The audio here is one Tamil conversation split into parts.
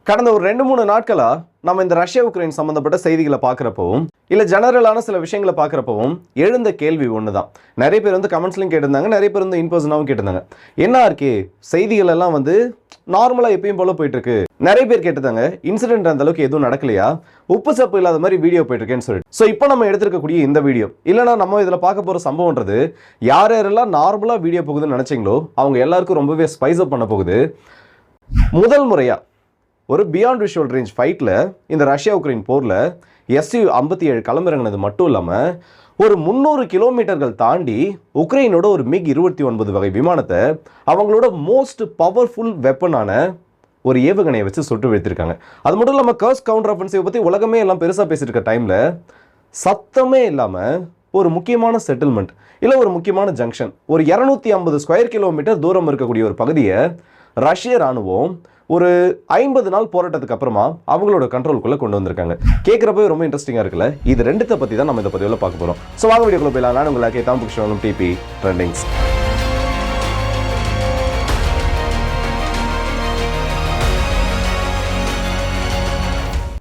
கடந்த ஒரு 2-3 நாட்களா நம்ம இந்த ரஷ்யா உக்ரைன் சம்பந்தப்பட்ட செய்திகளை பார்க்குறப்பவும் இல்லை ஜெனரலான சில விஷயங்களை பார்க்குறப்பவும் எழுந்த கேள்வி ஒன்று தான். நிறைய பேர் வந்து கமெண்ட்ஸ்லையும் கேட்டிருந்தாங்க, நிறைய பேர் வந்து இன்பர்சனாகவும் கேட்டிருந்தாங்க. என்ன இருக்கே செய்திகள் எல்லாம் வந்து நார்மலாக எப்பயும் போல போயிட்டு இருக்கு. நிறைய பேர் கேட்டிருந்தாங்க, இன்சிடென்ட் அந்த அளவுக்கு எதுவும் நடக்கலையா, உப்பு சப்பு இல்லாத மாதிரி வீடியோ போயிட்டு இருக்கேன்னு சொல்லிட்டு. ஸோ இப்போ நம்ம எடுத்துருக்கக்கூடிய இந்த வீடியோ இல்லைனா நம்ம இதில் பார்க்க போகிற சம்பவம்ன்றது யார் யாரெல்லாம் நார்மலாக வீடியோ போகுதுன்னு நினச்சிங்களோ அவங்க எல்லாருக்கும் ரொம்பவே ஸ்பைஸ் அப் பண்ண போகுது. முதல் முறையாக ஒரு பியாண்ட் விஷுவல் ரேஞ்ச் ஃபைட்டில் இந்த ரஷ்யா உக்ரைன் போரில் Su-57 களமிறங்கினது மட்டும் இல்லாமல் ஒரு 300 கிலோமீட்டர்கள் தாண்டி உக்ரைனோட ஒரு MiG-29 வகை விமானத்தை அவங்களோட மோஸ்ட் பவர்ஃபுல் வெப்பனான ஒரு ஏவுகணையை வச்சு சுட்டு வீழ்த்திருக்காங்க. அது மட்டும் இல்லாமல் கர்ஸ் கவுண்டர் ஆஃபென்சிவ் பற்றி உலகமே எல்லாம் பெருசாக பேசிட்டு இருக்க டைமில் சத்தமே இல்லாமல் ஒரு முக்கியமான செட்டில்மெண்ட் இல்லை ஒரு முக்கியமான ஜங்ஷன் ஒரு 250 ஸ்கொயர் கிலோமீட்டர் தூரம் இருக்கக்கூடிய ஒரு பகுதியை ரஷ்ய ராணுவம் ஒரு 50 நாள் போராட்டத்துக்கு அப்புறமா அவங்களோட கண்ட்ரோலுக்குள்ள கொண்டு வந்திருக்காங்க. கேட்குறப்பவே ரொம்ப இன்ட்ரெஸ்டிங்காக இருக்குல்ல. இது ரெண்டுத்தை பற்றி தான் நம்ம இந்த பதிவில் பார்க்க போகிறோம். ஸோ வாங்க வீடியோக்குள்ள போயிடலாம். நான் உங்களுக்கு தாம்புக்ஷனும் டிபி ட்ரெண்டிங்ஸ்.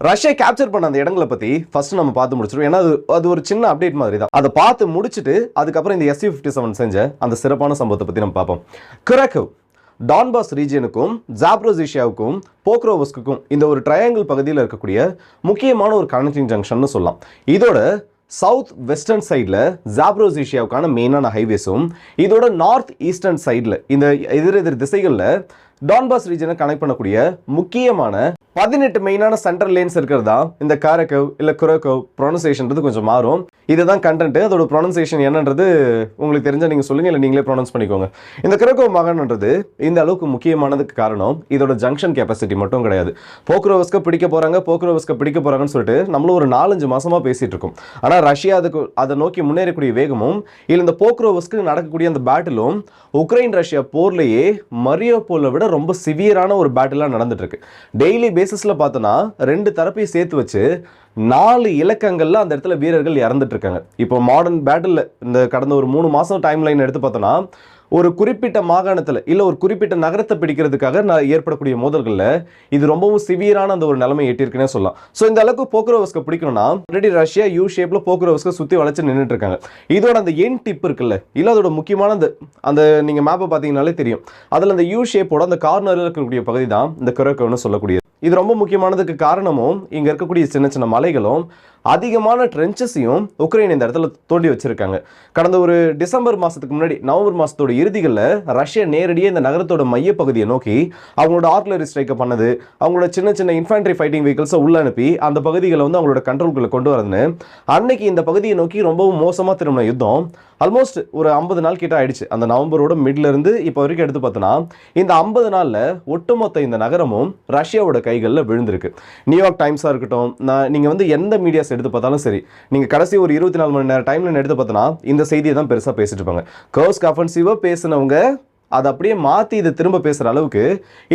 ரஷ்யா கேப்சர் பண்ண அந்த இடங்களை பற்றி ஃபர்ஸ்ட் நம்ம பார்த்து முடிச்சிடும். ஏன்னா அது ஒரு சின்ன அப்டேட் மாதிரி தான். அதை பார்த்து முடிச்சுட்டு அதுக்கப்புறம் இந்த Su-57 செஞ்ச அந்த சிறப்பான சம்பவத்தை பற்றி நம்ம பார்ப்போம். கிராக்கோவ் டான்பாஸ் ரீஜியனுக்கும் ஜாப்ரோசிஷியாவுக்கும் போக்ரோவஸ்க்கும் இந்த ஒரு ட்ரையாங்கிள் பகுதியில் இருக்கக்கூடிய முக்கியமான ஒரு கனெக்டிங் ஜங்ஷன் சொல்லலாம். இதோட சவுத் வெஸ்டர்ன் சைடில் ஜாப்ரோசிஷியாவுக்கான மெயினான ஹைவேஸும் இதோட நார்த் ஈஸ்டர்ன் சைடில் இந்த எதிரெதிர் திசைகளில் டான்பாஸ் ரீஜனை கனெக்ட் பண்ணக்கூடிய முக்கியமான 18 மெயினான சென்ட்ரல் லேன்ஸ் இருக்கிறதா இந்த காரக்கவ் இல்லை குரக்கவ் ப்ரொனன்சியேஷன்றது கொஞ்சம் மாறும். இதுதான் கண்டென்ட். அதோட ப்ரொனன்சியேஷன் என்னன்றது உங்களுக்கு தெரிஞ்சால் நீங்கள் சொல்லுங்கள், இல்லை நீங்களே ப்ரொனன்ஸ் பண்ணிக்கோங்க. இந்த குரக்கவ் மாகாணன்றது இந்த அளவுக்கு முக்கியமானதுக்கு காரணம் இதோட ஜங்ஷன் கெப்பாசிட்டி மட்டும் கிடையாது. போக்ரோவஸ்கை பிடிக்க போகிறாங்கன்னு சொல்லிட்டு நம்மளும் ஒரு 4-5 மாசமாக பேசிகிட்டு இருக்கோம். ஆனால் ரஷ்யா அதை நோக்கி முன்னேறக்கூடிய வேகமும் இல்லை இந்த போக்ரோவஸ்க்கு நடக்கக்கூடிய அந்த பேட்டிலும் உக்ரைன் ரஷ்யா போர்லேயே மரியோபோலை விட ரொம்ப சிவியரான ஒரு பேட்டிலாக நடந்துட்டு இருக்கு. டெய்லி பேசிஸில் பார்த்தோன்னா 2 தரப்பையும் சேர்த்து வச்சு 4 இலக்கங்கள்ல அந்த இடத்துல வீரர்கள் இறந்துட்டு இருக்காங்க. இப்போ மாடர்ன் பேட்டில் இந்த கடந்த ஒரு 3 மாதம் டைம் லைன் எடுத்து பார்த்தோன்னா ஒரு குறிப்பிட்ட மாகாணத்தில் இல்லை ஒரு குறிப்பிட்ட நகரத்தை பிடிக்கிறதுக்காக ஏற்படக்கூடிய மோதல்களில் இது ரொம்பவும் சிவியரான அந்த ஒரு நிலைமை எட்டிருக்குன்னே சொல்லலாம். ஸோ இந்த அளவுக்கு போக்ரோவஸ்கை பிடிக்கணும்னா ஆல்ரெடி ரஷ்யா யூ ஷேப்பில் போக்ரோவஸ்கை சுற்றி வளைச்சு நின்றுட்டு இருக்காங்க. இதோட அந்த என் டிப் இருக்குல்ல, இல்லை அதோட முக்கியமான அந்த நீங்கள் மேப்பை பார்த்தீங்கன்னாலே தெரியும். அதில் அந்த யூ ஷேப்போட அந்த கார்னரில் இருக்கக்கூடிய பகுதி தான் இந்த குரக்கவ்னு சொல்லக்கூடியது. இது ரொம்ப முக்கியமானதுக்கு காரணமும் இங்கே இருக்கக்கூடிய சின்ன சின்ன மலைகளும் அதிகமான ட்ரென்ச்சஸையும் உக்ரைன் இந்த இடத்துல தோண்டி வச்சிருக்காங்க. கடந்த ஒரு டிசம்பர் மாதத்துக்கு முன்னாடி நவம்பர் மாதத்தோட இறுதிகளில் ரஷ்யா நேரடியாக இந்த நகரத்தோட மையப்பகுதியை நோக்கி அவங்களோட ஆர்ட்லரி ஸ்ட்ரைக்கை பண்ணது, அவங்களோட சின்ன சின்ன இன்ஃபேண்ட்ரி ஃபைட்டிங் வெஹிக்கிள்ஸை உள்ள அனுப்பி அந்த பகுதிகளை வந்து அவங்களோட கண்ட்ரோலுக்குள்ள கொண்டு வரதுன்னு அன்னைக்கு இந்த பகுதியை நோக்கி ரொம்பவும் மோசமாக திரும்பின யுத்தம் ஆல்மோஸ்ட் ஒரு 50 நாள் கிட்ட ஆயிடுச்சு. அந்த நவம்பரோட மிட்ல இருந்து இப்போ வரைக்கும் எடுத்து பார்த்தோன்னா இந்த 50 நாளில் ஒட்டுமொத்த இந்த நகரமும் ரஷ்யாவோட கைகளில் விழுந்திருக்கு. நியூயார்க் டைம்ஸாக இருக்கட்டும், நீங்கள் வந்து எந்த மீடியாஸ் எடுத்து பார்த்தாலும் சரி, நீங்கள் கடைசி ஒரு 24 மணி நேரம் டைம்ல எடுத்து பார்த்தோன்னா இந்த செய்தியை தான் பெருசாக பேசிட்டு இருப்பாங்க. கர்ஸ்க் அஃபென்சிவாக பேசினவங்க அதை அப்படியே மாற்றி இதை திரும்ப பேசுகிற அளவுக்கு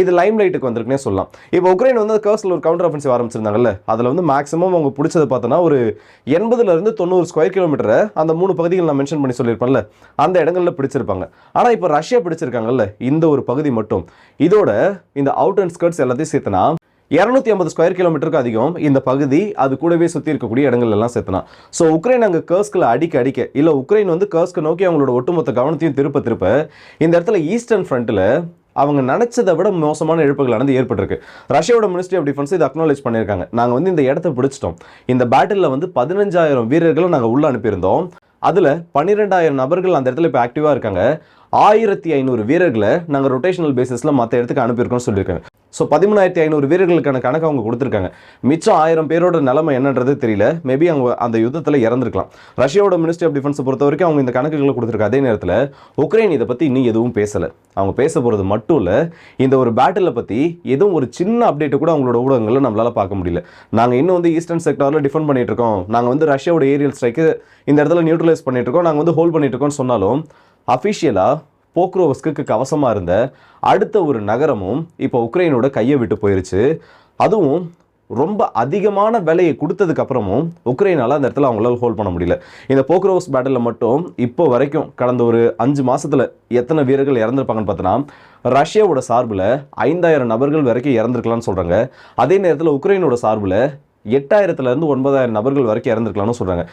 இது லைம் லைட்டுக்கு வந்திருக்குன்னே சொல்லலாம். இப்போ உக்ரைன் வந்து கர்ஸ்ல ஒரு கவுண்டர் ஆஃபென்சிவ் ஆரம்பிச்சிருந்தாங்கல்ல, அதில் வந்து மேக்ஸிமம் அவங்க பிடிச்சதை பார்த்தோன்னா ஒரு 80 to 90 ஸ்கொயர் கிலோமீட்டரை அந்த 3 பகுதிகள் நான் மென்ஷன் பண்ணி சொல்லியிருப்பேன்ல, அந்த இடங்களில் பிடிச்சிருப்பாங்க. ஆனால் இப்போ ரஷ்யா பிடிச்சிருக்காங்கல்ல இந்த ஒரு பகுதி மட்டும், இதோட இந்த அவுட் அண்ட் ஸ்கர்ட்ஸ் எல்லாத்தையும் சேர்த்தனா 250 ஸ்கொயர் கிலோமீட்டருக்கு அதிகம் இந்த பகுதி, அது கூடவே சுற்றி இருக்கக்கூடிய இடங்கள் எல்லாம் சேர்த்தனா. ஸோ உக்ரைன் அங்கே கர்ஸ்கில் அடிக்க இல்லை உக்ரைன் வந்து கர்ஸ்கை நோக்கி அவங்களோட ஒட்டுமொத்த கவனத்தையும் திருப்ப இந்த இடத்துல ஈஸ்டர்ன் ஃப்ரண்ட்டில் அவங்க நினைச்சதை விட மோசமான இழப்புகள் ஏற்பட்டிருக்கு. ரஷ்யாவோட மினிஸ்ட்ரி ஆஃப் டிஃபென்ஸ் இதை அக்னாலேஜ் பண்ணியிருக்காங்க. நாங்கள் வந்து இந்த இடத்த பிடிச்சிட்டோம், இந்த பேட்டிலில் வந்து 15,000 வீரர்களை நாங்கள் உள்ள அனுப்பியிருந்தோம், அதில் 12,000 நபர்கள் அந்த இடத்துல இப்போ ஆக்டிவாக இருக்காங்க, 1500 வீரர்களை நாங்கள் ரொட்டேஷனல் பேசிஸில் மற்ற இடத்துக்கு அனுப்பியிருக்கோம்னு சொல்லியிருக்காங்க. ஸோ 13,500 வீரர்களுக்கான கணக்கு அவங்க கொடுத்துருக்காங்க. மிச்சம் 1000 பேரோட நிலைமை என்னன்றது தெரியல. மேபி அவங்க அந்த யுத்தத்தில் இறந்துருக்கலாம். ரஷ்யாவோட மினிஸ்ட்ரி ஆஃப் டிஃபென்ஸை பொறுத்த வரைக்கும் அவங்க இந்த கணக்குகளை கொடுத்துருக்க அதே நேரத்தில் உக்ரைன் இதை பற்றி இன்னும் எதுவும் பேசலை. அவங்க பேச போகிறது மட்டும் இல்லை, இந்த ஒரு பேட்டிலை பற்றி எதுவும் ஒரு சின்ன அப்டேட்டை கூட அவங்களோட ஊடகங்களில் நம்மளால் பார்க்க முடியல. நாங்கள் இன்னும் வந்து ஈஸ்டர்ன் செக்டாரில் டிஃபெண்ட் பண்ணிட்டு இருக்கோம், நாங்கள் வந்து ரஷ்யாவோட ஏரியல் ஸ்ட்ரைக்கு இந்த இடத்துல நியூட்ரலைஸ் பண்ணிட்டு இருக்கோம், நாங்கள் வந்து ஹோல்ட் பண்ணிட்டு இருக்கோம்னு சொன்னாலும் அஃபிஷியலாக போக்ரோவஸ்க்கு கவசமாக இருந்த அடுத்த ஒரு நகரமும் இப்போ உக்ரைனோட கையை விட்டு போயிருச்சு. அதுவும் ரொம்ப அதிகமான விலையை கொடுத்ததுக்கு அப்புறமும் உக்ரைனால அந்த இடத்துல அவங்களால ஹோல்ட் பண்ண முடியல. இந்த போக்ரோஸ் பேட்டில் மட்டும் இப்போ வரைக்கும் கடந்த ஒரு 5 மாசத்துல எத்தனை வீரர்கள் இறந்திருப்பாங்கன்னு பார்த்தோன்னா, ரஷ்யாவோட சார்பில் 5000 நபர்கள் வரைக்கும் இறந்திருக்கலாம்னு சொல்றாங்க. அதே நேரத்தில் உக்ரைனோட சார்பில் 8000 9000 நபர்கள் வரைக்கும் இறந்துருக்கலாம்னு சொல்றாங்க.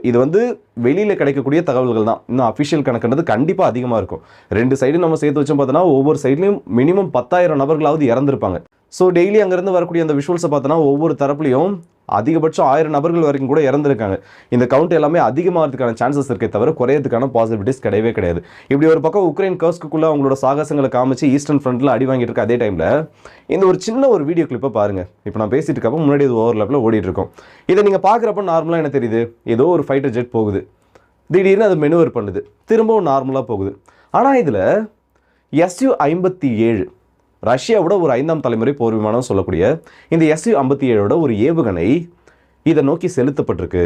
இது வந்து வெளியில கிடைக்கக்கூடிய தகவல்கள் தான். இன்னும் அஃபிஷியல் கணக்குன்றது கண்டிப்பா அதிகமா இருக்கும். 2 சைடும் நம்ம சேர்த்து வச்சோம் பார்த்தோன்னா, ஒவ்வொரு சைட்லையும் மினிமம் 10,000 நபர்களாவது இறந்திருப்பாங்க. ஸோ டெய்லி அங்கேருந்து வரக்கூடிய அந்த விஷுவல்ஸை பார்த்தோன்னா, ஒவ்வொரு தரப்புலையும் அதிகபட்சம் 1000 நபர்கள் வரைக்கும் கூட இறந்துருக்காங்க. இந்த கவுண்ட் எல்லாமே அதிகமாகிறதுக்கான சான்சஸ் இருக்கே தவிர குறையறதுக்கான பாசிபிலிட்டிஸ் கிடையவே கிடையாது. இப்படி ஒரு பக்கம் உக்ரைன் கர்ஸ்க்குள்ள அவங்களோட சாகசங்களை காமிச்சு ஈஸ்டர்ன் ஃப்ரண்ட்ல அடி வாங்கிட்டு இருக்க அதே டைம்ல இந்த ஒரு சின்ன ஒரு வீடியோ கிளிப்பை பாருங்க. இப்போ நான் பேசிட்டு இருக்கப்போ முன்னாடி இது ஓவர்லேப்ல ஓடிட்டு இருக்கோம். இதை நீங்க பார்க்குறப்ப நார்மலா என்ன தெரியுது, ஏதோ ஒரு ஃபைட்டர் ஜெட் போகுது, திடீர்னு அது மெனுவர் பண்ணுது, திரும்பவும் நார்மலா போகுது. ஆனா இதுல Su-57 ரஷ்யாவோட ஒரு 5ஆம் தலைமுறை போர் விமானம் சொல்லக்கூடிய இந்த Su-57 ஒரு ஏவுகணை இதை நோக்கி செலுத்தப்பட்டிருக்கு.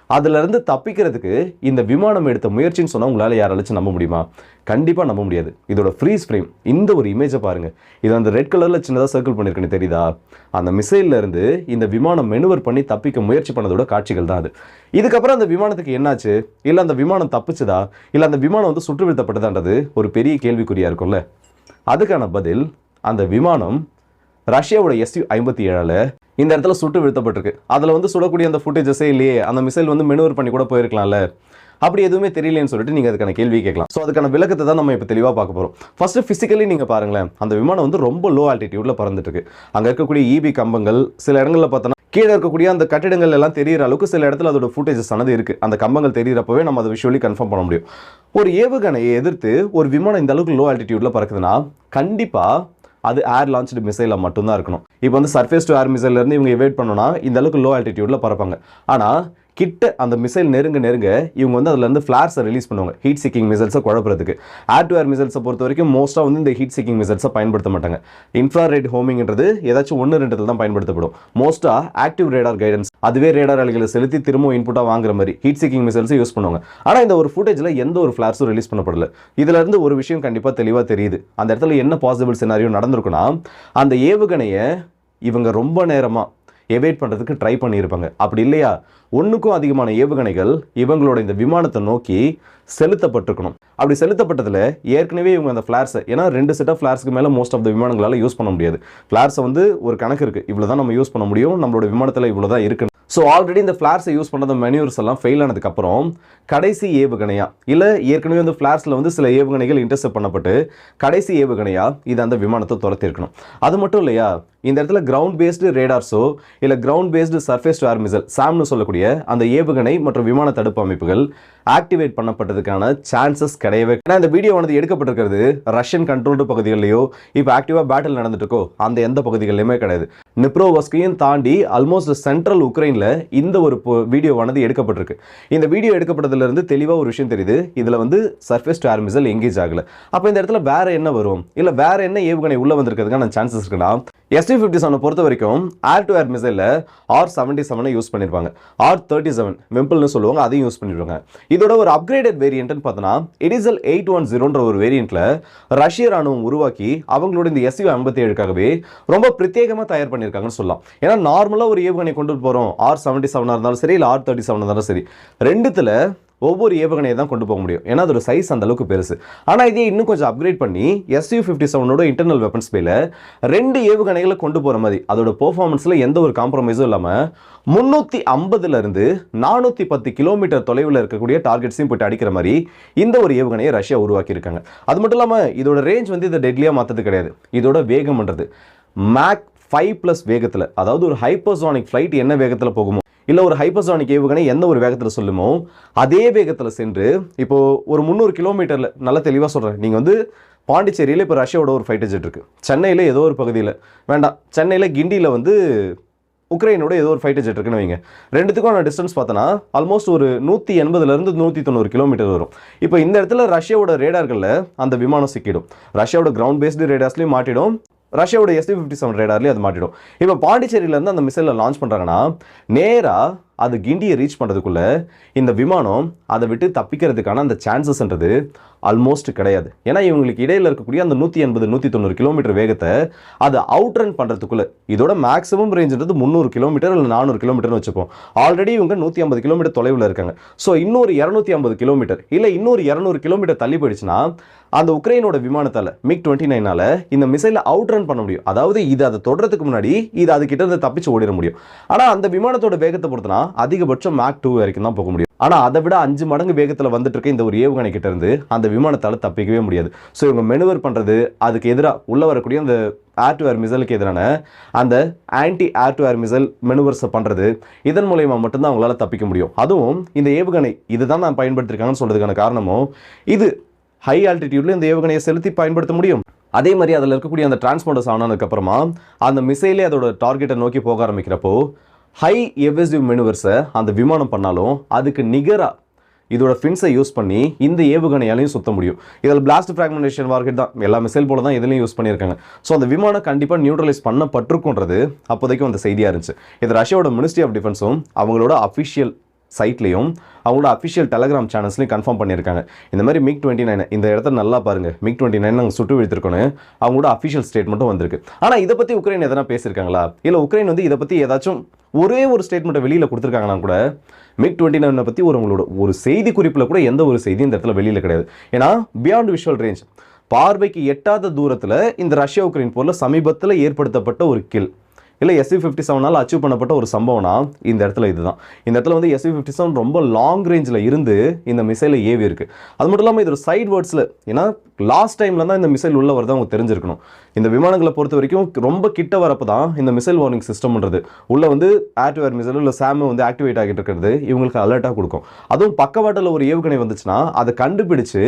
அதுல இருந்து தப்பிக்கிறதுக்கு இந்த விமானம் எடுத்த முயற்சின்னு சொன்னா உங்களால யாராச்சும் நம்ப முடியுமா? கண்டிப்பா நம்ப முடியாது. இதோட ஃப்ரீஸ் ஃப்ரேம் இந்த ஒரு இமேஜை பாருங்க. இது அந்த ரெட் கலர்ல சின்னதாக சர்க்கிள் பண்ணிருக்கேன்னு தெரியுதா? அந்த மிசைல்ல இருந்து இந்த விமானம் மெனுவர் பண்ணி தப்பிக்க முயற்சி பண்ணதோட காட்சிகள் தான் அது. இதுக்கப்புறம் அந்த விமானத்துக்கு என்னாச்சு, இல்ல அந்த விமானம் தப்பிச்சுதா, இல்ல அந்த விமானம் வந்து சுட்டு வீழ்த்தப்பட்டதான்றது ஒரு பெரிய கேள்விக்குறியா இருக்கும்ல. அதுக்கான பதில், அந்த விமானம் ரஷ்யாவோட Su-57 இந்த இடத்துல சுட்டு வீழ்த்தப்பட்டிருக்கு. அதில் வந்து சுடக்கூடிய அந்த ஃபுட்டேஜஸே இல்லையே, அந்த மிசைல் வந்து மெனுவர் பண்ணி கூட போயிருக்கலாம்ல, அப்படி எதுவுமே தெரியலன்னு சொல்லிட்டு நீங்கள் அதுக்கான கேள்வி கேட்கலாம். ஸோ அதுக்கான விளக்கத்தை தான் நம்ம இப்போ தெளிவாக பார்க்க போகிறோம். ஃபர்ஸ்ட் ஃபிசிக்கலி நீங்கள் பாருங்களேன், அந்த விமானம் வந்து ரொம்ப லோ ஆல்டிடியூட்ல பறந்துட்டு இருக்கு. அங்கே இருக்கக்கூடிய இபி கம்பங்கள் சில இடங்களில் பார்த்தோன்னா கீழே இருக்கக்கூடிய அந்த கட்டிடங்கள் எல்லாம் தெரியிற அளவுக்கு சில இடத்துல அதோட ஃபுட்டேஜஸ் ஆனது இருக்கு. அந்த கம்பங்கள் தெரியிறப்பவே நம்ம அதை விஷுவலி கன்ஃபார்ம் பண்ண முடியும். ஒரு ஏவுகணையை எதிர்த்து ஒரு விமானம் இந்த அளவுக்கு லோ ஆல்டிடியூட்ல பறக்குதுன்னா கண்டிப்பா அது ஏர் லான்ச்டு மிசைல மட்டும்தான் இருக்கணும். இப்போ வந்து சர்ஃபேஸ் டு ஏர் மிசைல்ல இருந்து இவங்க எவேட் பண்ணோம்னா இந்த அளவுக்கு லோ ஆல்டிடியூட்ல பறப்பாங்க. ஆனா கிட்ட அந்த மிசைல் நெருங்க இவங்க வந்து அதுல இருந்து ஃபிளார்ஸை ரிலீஸ் பண்ணுவாங்க, ஹீட் சீக்கிங் மிசைல்ஸை குழப்பறதுக்கு. ஏர் டு ஏர் மிசைல்ஸை பொறுத்த வரைக்கும் மோஸ்ட்டாக வந்து இந்த ஹீட் சீக்கிங் மிசைல்ஸை பயன்படுத்த மாட்டாங்க. இன்ஃப்ராரெட் ஹோமிங்ன்றது ஏதாச்சும் 1-2 தான் பயன்படுத்தப்படும். மோஸ்ட்டாக ஆக்டிவ் ரேடார் கைடன்ஸ், அதுவே ரேடார் அலைகளை செலுத்தி திரும்ப இன்புட்டாக வாங்குற மாதிரி ஹீட் சீக்கிங் மிசைல்ஸை யூஸ் பண்ணுவாங்க. ஆனால் இந்த ஒரு ஃபுட்டேஜில் எந்த ஒரு ஃபிளார்ஸும் ரிலீஸ் பண்ணப்படல. இதுல இருந்து ஒரு விஷயம் கண்டிப்பாக தெளிவாக தெரியுது. அந்த இடத்துல என்ன பாசிபிள் சினாரியோ நடந்திருக்குன்னா, அந்த ஏவுகணையை இவங்க ரொம்ப நேரமாக எவேட் பண்ணுறதுக்கு ட்ரை பண்ணியிருப்பாங்க. அப்படி இல்லையா, ஒன்றுக்கும் அதிகமான ஏவுகணைகள் இவங்களோட இந்த விமானத்தை நோக்கி செலுத்தப்பட்டிருக்கணும். அப்படி செலுத்தப்பட்டதில் ஏற்கனவே இவங்க அந்த ஃபிளார்ஸை, ஏன்னா 2 செட் ஆஃப் ஃபிளார்ஸ்க்கு மேலே மோஸ்ட் ஆஃப் த விமானங்களால் யூஸ் பண்ண முடியாது. ஃபிளார்ஸை வந்து ஒரு கணக்கு இருக்குது, இவ்வளோ தான் நம்ம யூஸ் பண்ண முடியும், நம்மளோட விமானத்தில் இவ்வளோ தான் இருக்குன்னு. ஸோ ஆல்ரெடி இந்த ஃபிளார்ஸை யூஸ் பண்ண மெனியூர்ஸ் எல்லாம் ஃபெயில் ஆனதுக்கப்புறம் கடைசி ஏவுகணையா, இல்லை ஏற்கனவே வந்து ஃபிளார்ஸில் வந்து சில ஏவுகணைகள் இன்டர்செப்ட் பண்ணப்பட்டு கடைசி ஏவுகணையா இது அந்த விமானத்தை துரத்திருக்கணும். அது மட்டும் இல்லையா, இந்த இடத்துல கிரவுண்ட் பேஸ்டு ரேடார்ஸோ இல்லை ground based surface to air missile சாம்னு சொல்லக்கூடிய அந்த ஏவுகணை மற்றும் விமான தடுப்பு அமைப்புகள் ஆக்டிவேட் பண்ணப்பட்டதுக்கான சான்சஸ் கிடையவே. ஏன்னா இந்த வீடியோ வந்து எடுக்கப்பட்டிருக்கிறது ரஷ்யன் கண்ட்ரோல்டு பகுதிகளிலேயோ இப்போ ஆக்டிவாக பேட்டில் நடந்துட்டு இருக்கோ அந்த எந்த பகுதிகளிலுமே கிடையாது. நிப்ரோவஸ்கையும் தாண்டி ஆல்மோஸ்ட் சென்ட்ரல் உக்ரைனில் இந்த ஒரு வீடியோவானது எடுக்கப்பட்டிருக்கு. இந்த வீடியோ எடுக்கப்பட்டதுல இருந்து தெளிவாக ஒரு விஷயம் தெரியுது, இதில் வந்து surface to air missile engage ஆகல. அப்போ இந்த இடத்துல வேற என்ன வரும், இல்லை வேற என்ன ஏவுகணை உள்ள வந்திருக்கிறதுக்கான சான்சஸ் இருக்குன்னா, Su-57 பொறுத்த வரைக்கும் ஏர் டு ஏர் மிசைல R-77 யூஸ் பண்ணிருப்பாங்க. R-37 வெம்பிள்னு சொல்லுவாங்க, அதையும் யூஸ் பண்ணிருப்பாங்க. இதோட ஒரு அப்கிரேடட் வேரியன்ட்னு பார்த்தோன்னா எடிசல் 810 ஒரு வேரியன்ட்ல ரஷ்ய ராணுவம் உருவாக்கி அவங்களோட இந்த Su-57க்காகவே ரொம்ப பிரத்யேகமாக தயார் பண்ணியிருக்காங்கன்னு சொல்லலாம். ஏன்னா நார்மலாக ஒரு ஏவுகணை கொண்டு போகிறோம், R-77 இருந்தாலும் சரி, இல்லை R-37 இருந்தாலும் சரி, ரெண்டுத்துல ஒவ்வொரு ஏவுகணையை தான் கொண்டு போக முடியும். ஏன்னா அதோட சைஸ் அந்த அளவுக்கு பெருசு. ஆனால் இதே இன்னும் கொஞ்சம் அப்கிரேட் பண்ணி Su-57 இன்டர்னல் வெப்பன்ஸ் பேல 2 ஏவுகணைகளை கொண்டு போகிற மாதிரி அதோட பெர்ஃபார்மன்ஸில் எந்த ஒரு காம்ப்ரமைஸும் இல்லாமல் 350 410 கிலோமீட்டர் தொலைவில் இருக்கக்கூடிய டார்கெட்ஸையும் போட்டு அடிக்கிற மாதிரி இந்த ஒரு ஏவுகணையை ரஷ்யா உருவாக்கியிருக்காங்க. அது மட்டும் இல்லாமல் இதோட ரேஞ்ச் வந்து இதை டெட்லியாக மாற்றது கிடையாது. இதோட வேகம்ன்றது மேக் 5+ வேகத்தில், அதாவது ஒரு ஹைப்பர்சானிக் ஃப்ளைட் என்ன வேகத்தில் போகுமோ, இல்லை ஒரு ஹைப்பர்சானிக் ஏவுகணை எந்த ஒரு வேகத்தில் சொல்லுமோ அதே வேகத்தில் சென்று, இப்போ ஒரு 300 கிலோமீட்டரில், நல்லா தெளிவாக சொல்கிறேன், நீங்கள் வந்து பாண்டிச்சேரியில் இப்போ ரஷ்யாவோட ஒரு ஃபைட்டர் ஜெட் இருக்குது, சென்னையில் ஏதோ ஒரு பகுதியில் வேண்டாம், சென்னையில் கிண்டியில் வந்து உக்ரைனோட ஏதோ ஒரு ஃபைட்டர் ஜெட் இருக்குன்னு வைங்க, ரெண்டுத்துக்கும் டிஸ்டன்ஸ் பார்த்தோன்னா ஆல்மோஸ்ட் ஒரு 180 190 கிலோமீட்டர் வரும். இப்போ இந்த இடத்துல ரஷ்யாவோட ரேடார்களில் அந்த விமானம் சிக்கிடும், ரஷ்யாவோட கிரவுண்ட் பேஸ்டு ரேடார்ஸ்லையும் மாட்டிடும், ரஷ்யாவோட Su-57 ரேடார்லேயே அது மாட்டிடும். இப்போ பாண்டிச்சேரியிலேருந்து அந்த மிசைலை லான்ச் பண்ணுறாங்கன்னா நேராக அது கிண்டியை ரீச் பண்ணுறதுக்குள்ள இந்த விமானம் அதை விட்டு தப்பிக்கிறதுக்கான அந்த சான்சஸ்ன்றது ஆல்மோஸ்ட் கிடையாது. ஏன்னா இவங்களுக்கு இடையில இருக்கக்கூடிய அந்த 180 190 கிலோமீட்டர் வேகத்தை அது அவுட் ரன் பண்ணுறதுக்குள்ள, இதோட மேக்ஸிமம் ரேஞ்சுன்றது 300 கிலோமீட்டர் இல்லை 400 கிலோமீட்டர்னு வச்சுப்போம். ஆல்ரெடி இவங்க 150 கிலோமீட்டர் தொலைவில் இருக்காங்க. ஸோ இன்னொரு 250 கிலோமீட்டர் இல்லை இன்னொரு 200 கிலோமீட்டர் தள்ளி போயிடுச்சுன்னா அந்த உக்ரைனோட விமானத்தால் MiG-29 இந்த மிசைலை அவுட் ரன் பண்ண முடியும். அதாவது இது அதை தொடறதுக்கு முன்னாடி இது அது கிட்ட இருந்து தப்பிச்சு ஓடிட முடியும். ஆனால் அந்த விமானத்தோட வேகத்தை பொறுத்தனா அதிகபட்சம் மாக் 2 வரைக்கும் தான் போக முடியும். ஆனால் அதை விட 5 மடங்கு வேகத்தில் வந்துட்டு இருக்க இந்த ஒரு ஏவுகணை கிட்ட இருந்து அந்த விமானத்தால் தப்பிக்கவே முடியாது. ஸோ இவங்க மெனுவர் பண்ணுறது, அதுக்கு எதிராக உள்ள வரக்கூடிய அந்த ஏர் டு ஏர் மிசைலுக்கு எதிரான அந்த anti air to air missile மெனுவர்ஸை பண்ணுறது, இதன் மூலயமா மட்டும்தான் அவங்களால தப்பிக்க முடியும். அதுவும் இந்த ஏவுகணை இதுதான் நான் பயன்படுத்திருக்காங்கன்னு சொல்றதுக்கான காரணமும் இது ஹை ஆல்டிடியூட்ல இந்த ஏவுகணையை செலுத்தி பயன்படுத்த முடியும். அதே மாதிரி அதில் இருக்கக்கூடிய அந்த டிரான்ஸ்பாண்டர்ஸ் ஆனதுக்கு அப்புறமா அந்த மிசைலே அதோட டார்கெட்டை நோக்கி போக ஆரம்பிக்கிறப்போ ஹை எவசிவ் மெனுவர்ஸை அந்த விமானம் பண்ணாலும் அதுக்கு நிகராக இதோட ஃபின்ஸை யூஸ் பண்ணி இந்த ஏவுகணையாலையும் சுத்த முடியும். இதில் பிளாஸ்ட் ஃப்ராக்மெண்டேஷன் வார்கெட் தான் எல்லா மிசைல் போல தான் இதுலையும் யூஸ் பண்ணியிருக்காங்க. ஸோ அந்த விமானம் கண்டிப்பாக நியூட்ரலைஸ் பண்ணப்பட்டிருக்குன்றது அப்போதைக்கும் அந்த செய்தியாக இருந்துச்சு. இது ரஷ்யாவோட மினிஸ்ட்ரி ஆஃப் டிஃபென்ஸும் அவங்களோட அஃபிஷியல் சைட்லையும் அவங்களோட அஃபிஷியல் டெலகிராம் சேனல்ஸ்லையும் கன்ஃபார்ம் பண்ணியிருக்காங்க. இந்த மாதிரி MiG-29 இந்த இடத்த நல்லா பாருங்கள், MiG-29 நாங்கள் சுட்டு வீழ்த்திருக்கோன்னு அவங்களோட அஃபிஷியல் ஸ்டேட்மெண்ட்டும் வந்திருக்கு. ஆனால் இதை பற்றி உக்ரைன் எதனா பேசியிருக்காங்களா? இல்லை உக்ரைன் இதை பற்றி ஏதாச்சும் ஒரே ஒரு ஸ்டேட்மெண்ட்டை வெளியில் கொடுத்துருக்காங்கன்னா கூட MiG-29 பற்றி உங்களோட ஒரு செய்தி குறிப்பில் கூட எந்த ஒரு செய்தியும் இந்த இடத்துல வெளியில் கிடையாது. ஏன்னா பியாண்ட் விஷுவல் ரேஞ்ச், பார்வைக்கு எட்டாத தூரத்தில் இந்த ரஷ்யா உக்ரைன் போரில் சமீபத்தில் ஏற்படுத்தப்பட்ட ஒரு கில் இல்லை Su-57 அச்சீவ் பண்ணப்பட்ட ஒரு சம்பவம்னா இந்த இடத்துல இதுதான். இந்த இடத்துல Su-57 ரொம்ப லாங் ரேஞ்சில் இருந்து இந்த மிசைலை ஏவி இருக்கு. அது மட்டும் இல்லாமல் இது ஒரு சைட் வேர்ட்ஸில், ஏன்னா லாஸ்ட் டைமில் தான் இந்த மிசைல் உள்ள வரதான் அவங்க தெரிஞ்சிருக்கணும். இந்த விமானங்களை பொறுத்த வரைக்கும் ரொம்ப கிட்ட வரப்போ தான் இந்த மிசைல் வார்னிங் சிஸ்டம்ன்றது உள்ள ஏர் டு ஏர் மிசைல் இல்லை சாம் ஆக்டிவேட் ஆகிட்டு இருக்கிறது இவங்களுக்கு அலர்ட்டாக கொடுக்கும். அதுவும் பக்கவாட்டில் ஒரு ஏவுகணை வந்துச்சுன்னா அதை கண்டுபிடிச்சு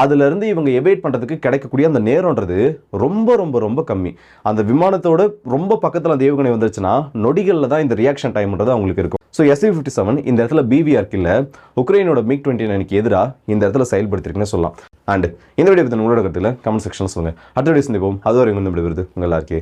அதுலேருந்து இவங்க எவேட் பண்ணுறதுக்கு கிடைக்கக்கூடிய அந்த நேரம்ன்றது ரொம்ப ரொம்ப ரொம்ப கம்மி. அந்த விமானத்தோட ரொம்ப பக்கத்தில் அந்த ஏவுகணை வந்துருச்சுன்னா நொடிகளில் தான் இந்த ரியாக்ஷன் டைம்ன்றது அவங்களுக்கு இருக்கும். ஸோ Su-57 இந்த இடத்துல BVR கில்ல உக்ரைனோட MiG-29 எதிராக இந்த இடத்துல செயல்படுத்திருக்குன்னு சொல்லலாம். அண்ட் இந்த வீடியோ பற்றி உங்களோட கருத்துல கமெண்ட் செக்ஷன் சொல்லுங்கள். அடுத்த வீடியோ சந்திப்போம். அது வரைக்கும் இந்த விடுவது உங்கள் எல்லாருக்கே